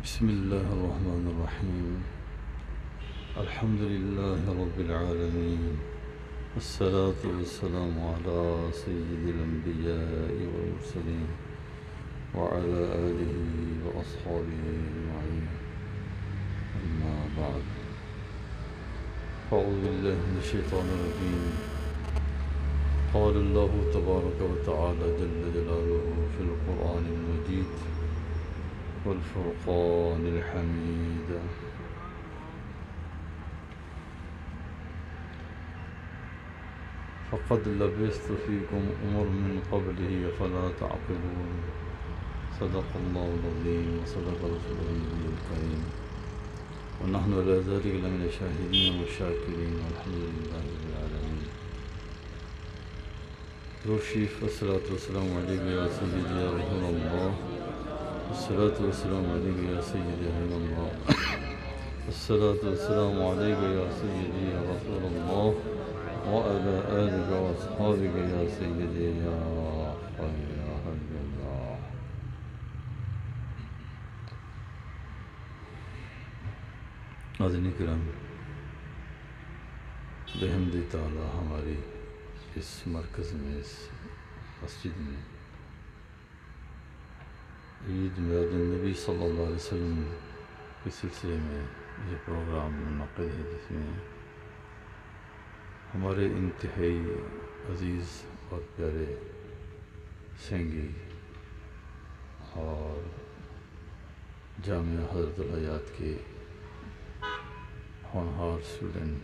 بسم الله الرحمن الرحيم. الحمد لله رب العالمين، والصلاة والسلام على سيد الأنبياء والمرسلين وعلى آله وأصحابه أجمعين. أما بعد، أعوذ بالله من الشيطان الرجيم. قال الله تبارك وتعالى جل جلاله في القرآن المجيد والفرقان الحميد: فقد لبثت فيكم أمر من قبله فلا تعقلون. صدق الله العظيم وصدق رسوله النبي الكريم، ونحن على ذلك لمن الشاهدين والشاكرين، والحمد لله رب العالمين. روشيف والصلاة والسلام عليك يا سيدي يا رسول الله، الصلاة والسلام عليك يا سيدي يا رسول الله، الصلاة والسلام عليك يا سيدي يا رسول الله، وعلى آلك وأصحابك يا سيدي يا خير خلق الله. ناظرین کرام، بحمد تعالی ہماری اس مرکز میں، اس مسجد میں عید میلاد النبی صلی اللہ علیہ وسلم کے سلسلے میں یہ پروگرام منعقد ہے، جس میں ہمارے انتہائی عزیز اور پیارے سنگی اور جامعہ حضرت الحیات کے ہونہار اسٹوڈنٹ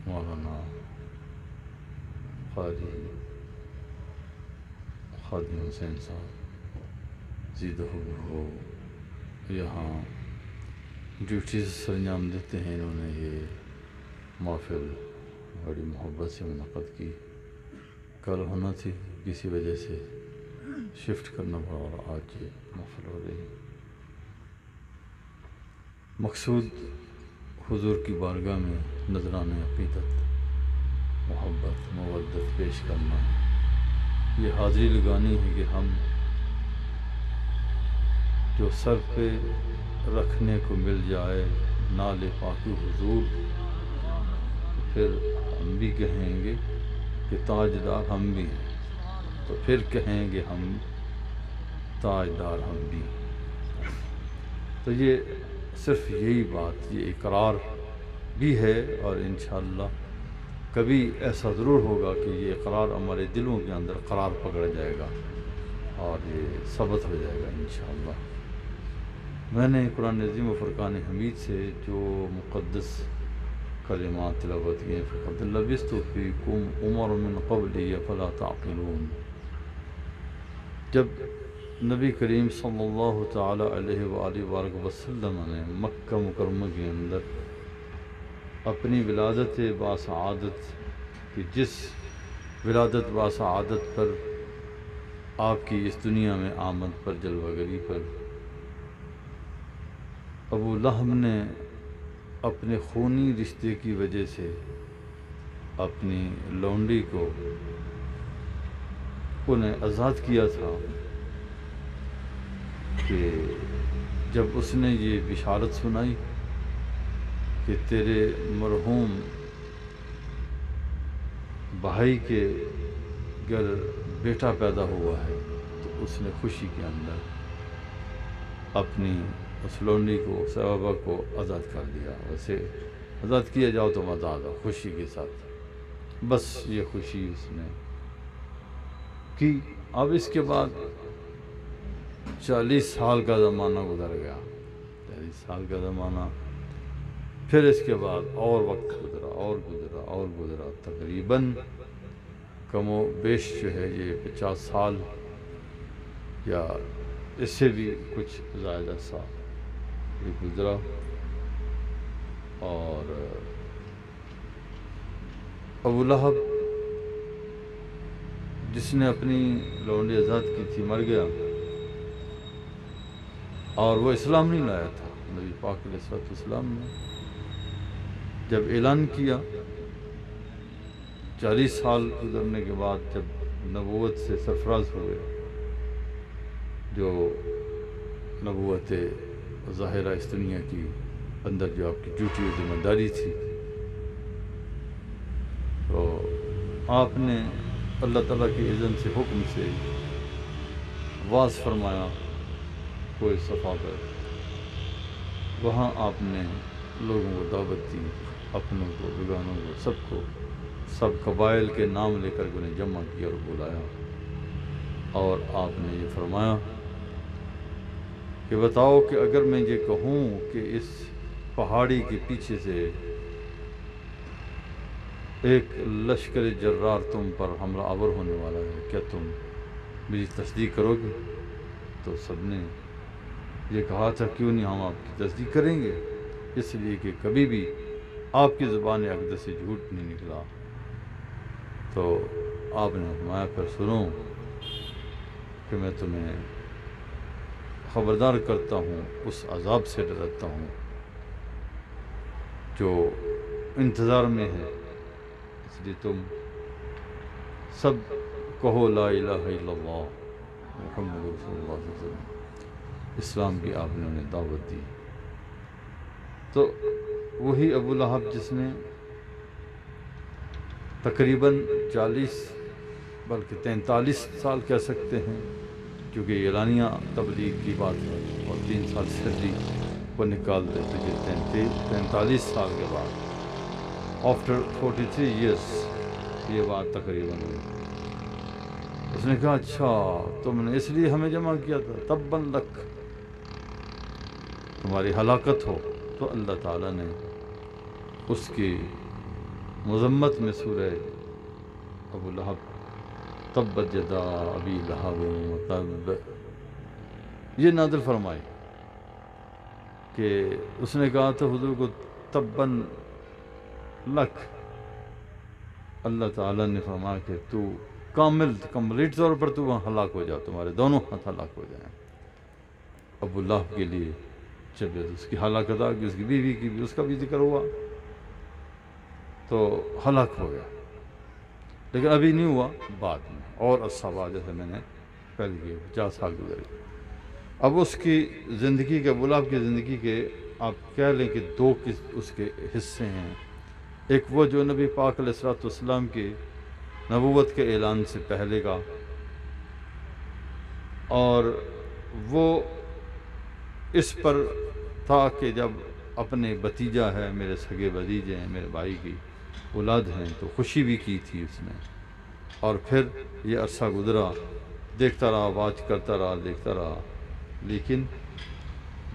مولانا قاری خادم حسین صاحب زیدہ ہو یہاں ڈیوٹیز سرانجام دیتے ہیں. انہوں نے یہ محفل بڑی محبت سے منعقد کی. کل ہونا تھی، کسی وجہ سے شفٹ کرنا پڑا اور آج یہ محفل ہو رہی ہے. مقصود حضور کی بارگاہ میں نذرانہ عقیدت، محبت، مودت پیش کرنا ہے. یہ حاضری لگانی ہے کہ ہم جو سر پہ رکھنے کو مل جائے نال پاکی حضور، پھر ہم بھی کہیں گے کہ تاجدار ہم بھی ہیں، تو پھر کہیں گے ہم تاجدار ہم بھی ہیں. تو یہ صرف یہی بات، یہ اقرار بھی ہے، اور انشاءاللہ کبھی ایسا ضرور ہوگا کہ یہ اقرار ہمارے دلوں کے اندر قرار پکڑ جائے گا اور یہ ثابت ہو جائے گا انشاءاللہ. میں نے قرآن عظیم و فرقان حمید سے جو مقدس کلمات تلاوت کیے، فقد لبثت فیکم عمر من قبلی فلا تعقلون. جب نبی کریم صلی اللہ تعالی علیہ وآلہ وسلم نے مکہ مکرمہ کے اندر اپنی ولادت باسعادت کی، جس ولادت باسعادت پر آپ کی اس دنیا میں آمد پر، جلوہ گری پر، ابو لہب نے اپنے خونی رشتے کی وجہ سے اپنی لونڈی کو انہیں آزاد کیا تھا کہ جب اس نے یہ بشارت سنائی کہ تیرے مرحوم بھائی کے گھر بیٹا پیدا ہوا ہے، تو اس نے خوشی کے اندر اپنی اس لونڈی کو، صحابہ کو آزاد کر دیا. ویسے آزاد کیا جاؤ تو آزاد ہو، خوشی کے ساتھ. بس یہ خوشی اس نے کی. اب اس کے بعد 40 سال کا زمانہ گزر گیا، 40 سال کا زمانہ. پھر اس کے بعد اور وقت گزرا اور گزرا اور گزرا، تقریباً کم و بیش جو ہے یہ 50 سال یا اس سے بھی کچھ زائد عرصہ یہ گزرا. اور ابو لہب جس نے اپنی لونڈی آزاد کی تھی مر گیا، اور وہ اسلام نہیں لایا تھا. نبی پاک علیہ السلام نے جب اعلان کیا 40 سال گزرنے کے بعد، جب نبوت سے سرفراز ہوئے، جو نبوت ظاہرہ اس دنیا کی اندر جو آپ کی ڈیوٹی و ذمہ داری تھی، تو آپ نے اللہ تعالیٰ کی اذن سے، حکم سے واز فرمایا کوئی صفا پر، وہاں آپ نے لوگوں کو دعوت دی، اپنوں کو، بیگانوں کو، سب کو، سب قبائل کے نام لے کر انہیں جمع کیا اور بلایا، اور آپ نے یہ فرمایا کہ بتاؤ کہ اگر میں یہ کہوں کہ اس پہاڑی کے پیچھے سے ایک لشکر جرار تم پر حملہ آور ہونے والا ہے، کیا تم میری تصدیق کرو گے؟ تو سب نے یہ کہا تھا کیوں نہیں، ہم آپ کی تصدیق کریں گے، اس لیے کہ کبھی بھی آپ کی زبان اقدس سے جھوٹ نہیں نکلا۔ تو آپ نے فرمایا پھر سنو کہ میں تمہیں خبردار کرتا ہوں، اس عذاب سے ڈراتا ہوں جو انتظار میں ہے، اس لیے تم سب کہو لا الہ الا اللہ محمد رسول اللہ صلی اللہ علیہ وسلم۔ اسلام کی آپ نے انہیں دعوت دی۔ تو وہی ابو لہب جس نے تقریباً 40 بلکہ 43 سال کہہ سکتے ہیں، کیونکہ اعلانیہ تبلیغ کی بات ہے، اور 3 سال سردی کو نکال دے تو یہ 43 سال کے بعد آفٹر 43 ایئرس یہ بات تقریباً ہوئی۔ اس نے کہا اچھا تم نے اس لیے ہمیں جمع کیا تھا، تباً لک، تمہاری ہلاکت ہو۔ تو اللہ تعالیٰ نے اس کی مذمت میں سورہ ابو لہب تبت یدا ابی لہب وتب یہ نازل فرمائی کہ اس نے کہا تھا حضور کو تباً لک، اللہ تعالیٰ نے فرمایا کہ تو کمپلیٹ طور پر تو وہاں ہلاک ہو جا، تمہارے دونوں ہاتھ ہلاک ہو جائیں۔ ابو لہب کے لیے جب اس کی ہلاکت آ گئی، اس کی بیوی کی بھی، اس کا بھی ذکر ہوا، تو ہلاک ہو گیا، لیکن ابھی نہیں ہوا، بعد میں اور عرصہ بعد، جیسے میں نے پہلے کی 50 سال گزر گئے۔ اب اس کی زندگی کے، ابو لہب کی زندگی کے آپ کہہ لیں کہ 2 اس کے حصے ہیں۔ ایک وہ جو نبی پاک علیہ الصلوۃ والسلام کی نبوت کے اعلان سے پہلے کا، اور وہ اس پر تھا کہ جب اپنے بھتیجا ہے، میرے سگے بھتیجے ہیں، میرے بھائی کی اولاد ہیں، تو خوشی بھی کی تھی اس نے، اور پھر یہ عرصہ گزرا، دیکھتا رہا، واچ کرتا رہا، دیکھتا رہا، لیکن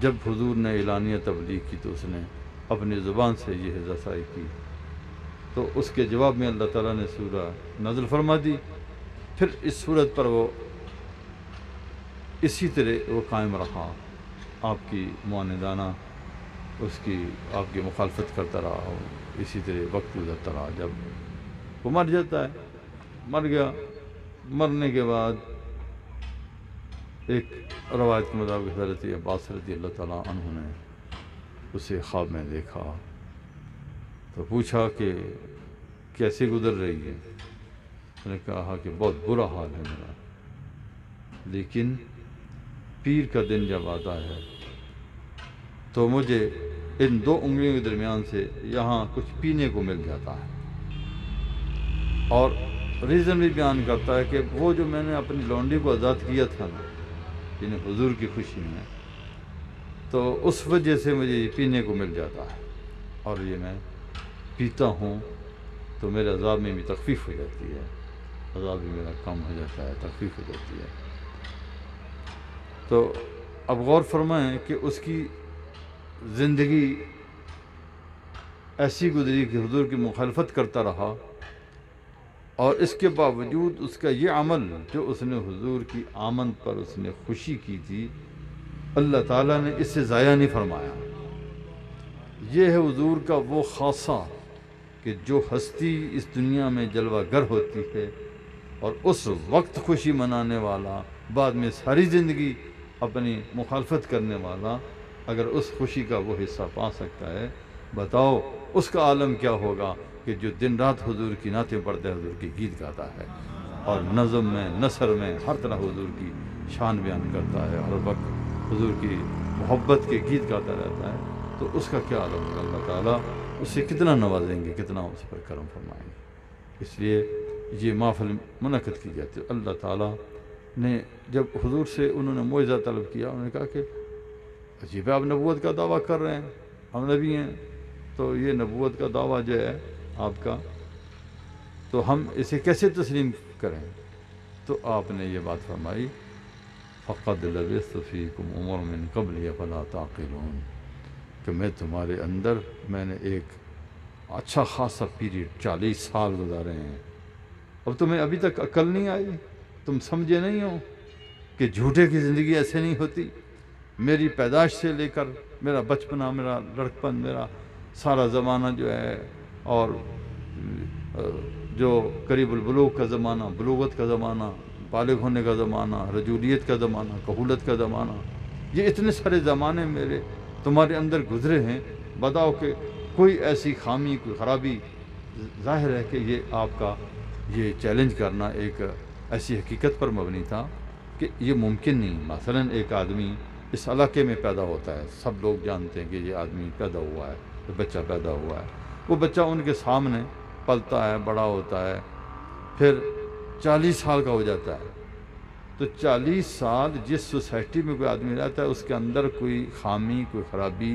جب حضور نے اعلانیہ تبلیغ کی تو اس نے اپنی زبان سے یہ رسائی کی، تو اس کے جواب میں اللہ تعالیٰ نے سورہ نازل فرما دی۔ پھر اس صورت پر وہ اسی طرح وہ قائم رہا، آپ کی معاندانہ اس کی، آپ کی مخالفت کرتا رہا، اسی طرح وقت گزرتا رہا۔ جب وہ مر جاتا ہے، مر گیا، مرنے کے بعد ایک روایت کے مطابق حضرت عباس رضی اللہ تعالیٰ عنہ نے اسے خواب میں دیکھا، تو پوچھا کہ کیسے گزر رہی ہے؟ اس نے کہا کہ بہت برا حال ہے میرا، لیکن پیر کا دن جب آتا ہے تو مجھے ان 2 انگلیوں کے درمیان سے یہاں کچھ پینے کو مل جاتا ہے، اور ریزن بھی بیان کرتا ہے کہ وہ جو میں نے اپنی لونڈی کو آزاد کیا تھا نا، یعنی حضور کی خوشی میں، تو اس وجہ سے مجھے یہ پینے کو مل جاتا ہے، اور یہ میں پیتا ہوں تو میرے عذاب میں بھی تخفیف ہو جاتی ہے، عذاب بھی میرا کم ہو جاتا ہے، تخفیف ہو جاتی ہے۔ تو اب غور فرمائیں کہ اس کی زندگی ایسی گزری کہ حضور کی مخالفت کرتا رہا، اور اس کے باوجود اس کا یہ عمل جو اس نے حضور کی آمد پر اس نے خوشی کی تھی، اللہ تعالیٰ نے اس سے ضائع نہیں فرمایا۔ یہ ہے حضور کا وہ خاصہ کہ جو ہستی اس دنیا میں جلوہ گر ہوتی ہے، اور اس وقت خوشی منانے والا، بعد میں ساری زندگی اپنی مخالفت کرنے والا، اگر اس خوشی کا وہ حصہ پا سکتا ہے، بتاؤ اس کا عالم کیا ہوگا کہ جو دن رات حضور کی نعتیں پڑھتا ہے، حضور کی گیت گاتا ہے، اور نظم میں، نثر میں ہر طرح حضور کی شان بیان کرتا ہے، ہر وقت حضور کی محبت کے گیت گاتا رہتا ہے تو اس کا کیا عالم ہوگا؟ اللہ تعالیٰ اسے کتنا نوازیں گے، کتنا اس پر کرم فرمائیں گے۔ اس لیے یہ محفل منعقد کی جاتی ہے۔ اللہ تعالیٰ نے جب حضور سے انہوں نے معجزہ طلب کیا، انہوں نے کہا کہ عجیب ہے، آپ نبوت کا دعویٰ کر رہے ہیں، ہم نبی ہیں، تو یہ نبوت کا دعویٰ جو ہے آپ کا، تو ہم اسے کیسے تسلیم کریں؟ تو آپ نے یہ بات فرمائی، فَقَدْ لَبِثْتُ فِيكُمْ عُمُرًا مِّن قَبْلِي أَفَلَا تَعْقِلُونَ، کہ میں تمہارے اندر میں نے ایک اچھا خاصا پیریڈ 40 سال گزارے ہیں، اب تمہیں ابھی تک عقل نہیں آئی؟ تم سمجھے نہیں ہو کہ جھوٹے کی زندگی ایسے نہیں ہوتی؟ میری پیدائش سے لے کر میرا بچپنا، میرا لڑکپن، میرا سارا زمانہ جو ہے، اور جو قریب البلوغ کا زمانہ، بلوغت کا زمانہ، بالغ ہونے کا زمانہ، رجولیت کا زمانہ، کہولت کا زمانہ، یہ اتنے سارے زمانے میرے تمہارے اندر گزرے ہیں، بتاؤ کہ کوئی ایسی خامی، کوئی خرابی؟ ظاہر ہے کہ یہ آپ کا یہ چیلنج کرنا ایک ایسی حقیقت پر مبنی تھا کہ یہ ممکن نہیں۔ مثلا ایک آدمی اس علاقے میں پیدا ہوتا ہے، سب لوگ جانتے ہیں کہ یہ آدمی پیدا ہوا ہے، بچہ پیدا ہوا ہے، وہ بچہ ان کے سامنے پلتا ہے، بڑا ہوتا ہے، پھر 40 سال کا ہو جاتا ہے، تو 40 سال جس سوسائٹی میں کوئی آدمی رہتا ہے اس کے اندر کوئی خامی، کوئی خرابی،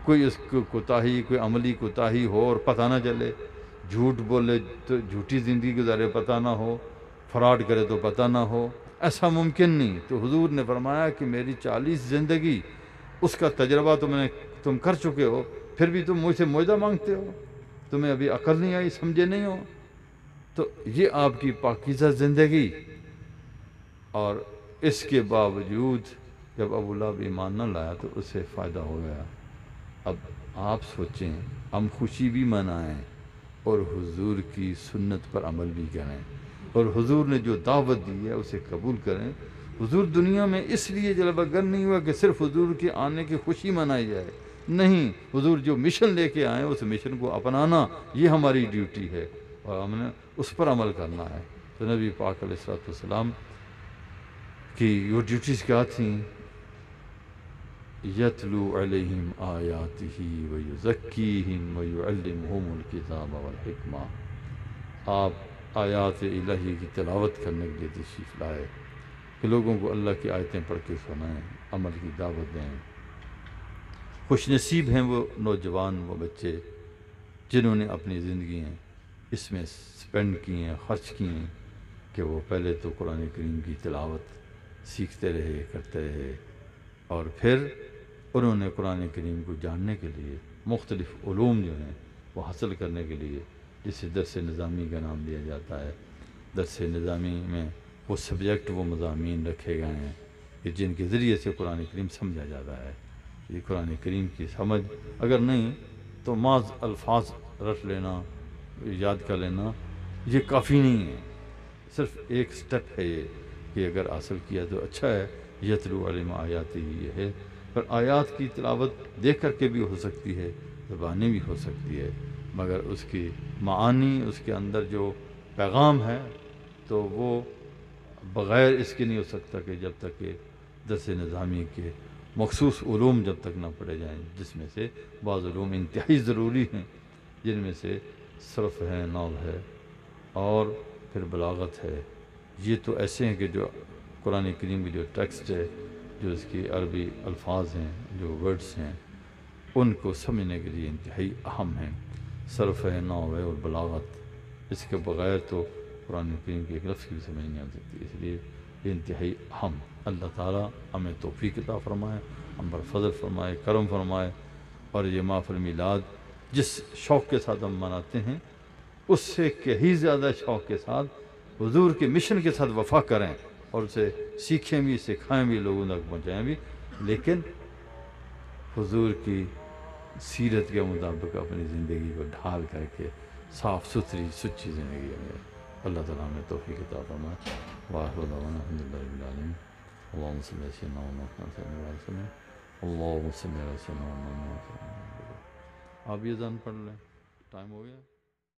کوئی اس کو کوتاہی، کوئی عملی کوتاہی ہو اور پتہ نہ چلے، جھوٹ بولے تو جھوٹی زندگی گزارے پتہ نہ ہو، فراڈ کرے تو پتہ نہ ہو، ایسا ممکن نہیں۔ تو حضور نے فرمایا کہ میری 40 زندگی اس کا تجربہ تم کر چکے ہو، پھر بھی تم مجھ سے معجزہ مانگتے ہو؟ تمہیں ابھی عقل نہیں آئی، سمجھے نہیں ہو؟ تو یہ آپ کی پاکیزہ زندگی، اور اس کے باوجود جب ابو لہب ایمان نہ لایا تو اسے فائدہ ہو گیا۔ اب آپ سوچیں، ہم خوشی بھی منائیں اور حضور کی سنت پر عمل بھی کریں، اور حضور نے جو دعوت دی ہے اسے قبول کریں۔ حضور دنیا میں اس لیے جلوہ گر نہیں ہوا کہ صرف حضور کے آنے کی خوشی منائی جائے، نہیں، حضور جو مشن لے کے آئے اس مشن کو اپنانا یہ ہماری ڈیوٹی ہے، اور ہم نے اس پر عمل کرنا ہے۔ تو نبی پاک علیہ السلام کی وہ ڈیوٹیز کیا تھیں؟ یتلو علیہم آیاتہ ویزکیہم ویعلمہم الکتاب والحکمہ، آپ آیات الہی کی تلاوت کرنے کے لیے تشریف لائے کہ لوگوں کو اللہ کی آیتیں پڑھ کے سنائیں، عمل کی دعوت دیں۔ خوش نصیب ہیں وہ نوجوان، وہ بچے جنہوں نے اپنی زندگیاں اس میں سپینڈ کی ہیں، خرچ کی ہیں، کہ وہ پہلے تو قرآن کریم کی تلاوت سیکھتے رہے، کرتے رہے، اور پھر انہوں نے قرآن کریم کو جاننے کے لیے مختلف علوم جو ہیں وہ حاصل کرنے کے لیے، جسے درس نظامی کا نام دیا جاتا ہے، درس نظامی میں وہ سبجیکٹ، وہ مضامین رکھے گئے ہیں کہ جن کے ذریعے سے قرآن کریم سمجھا جاتا ہے۔ یہ قرآن کریم کی سمجھ اگر نہیں تو محض الفاظ رٹ لینا، یاد کر لینا، یہ کافی نہیں ہے، صرف ایک سٹیپ ہے یہ کہ اگر حاصل کیا تو اچھا ہے۔ یتلو علیہم آیاتہ یہ ہے، پر آیات کی تلاوت دیکھ کر کے بھی ہو سکتی ہے، زبانی بھی ہو سکتی ہے، مگر اس کی معانی، اس کے اندر جو پیغام ہے تو وہ بغیر اس کے نہیں ہو سکتا کہ جب تک کہ درس نظامی کے مخصوص علوم جب تک نہ پڑھے جائیں، جس میں سے بعض علوم انتہائی ضروری ہیں، جن میں سے صرف ہے، نحو ہے، اور پھر بلاغت ہے۔ یہ تو ایسے ہیں کہ جو قرآن کریم کی جو ٹیکسٹ ہے، جو اس کی عربی الفاظ ہیں، جو ورڈز ہیں، ان کو سمجھنے کے لیے انتہائی اہم ہیں۔ صرف ہے، نحو ہے اور بلاغت، اس کے بغیر تو قرآن کریم کے ایک لفظ کی بھی سمجھ نہیں آ سکتی، اس لیے یہ انتہائی اہم۔ اللہ تعالیٰ ہمیں توفیق عطا فرمائے، ہم پر فضل فرمائے، کرم فرمائے، اور یہ محفل میلاد جس شوق کے ساتھ ہم مناتے ہیں اس سے کہیں زیادہ شوق کے ساتھ حضور کے مشن کے ساتھ وفا کریں، اور اسے سیکھیں بھی، سکھائیں بھی، لوگوں تک پہنچائیں بھی، لیکن حضور کی سیرت کے مطابق اپنی زندگی کو ڈھال کر کے صاف ستھری سچی زندگی میں۔ اللہ تعالیٰ ہمیں توفیق عطا فرمائے۔ وآخر دعوانا الحمد للہ رب العالمین۔ اللہم صلی علی سیدنا محمد صلی اللہ علیہ وسلم۔ اللہم صلی علی سیدنا محمد۔ آپ یہ اذان پڑھ لیں، ٹائم ہو گیا۔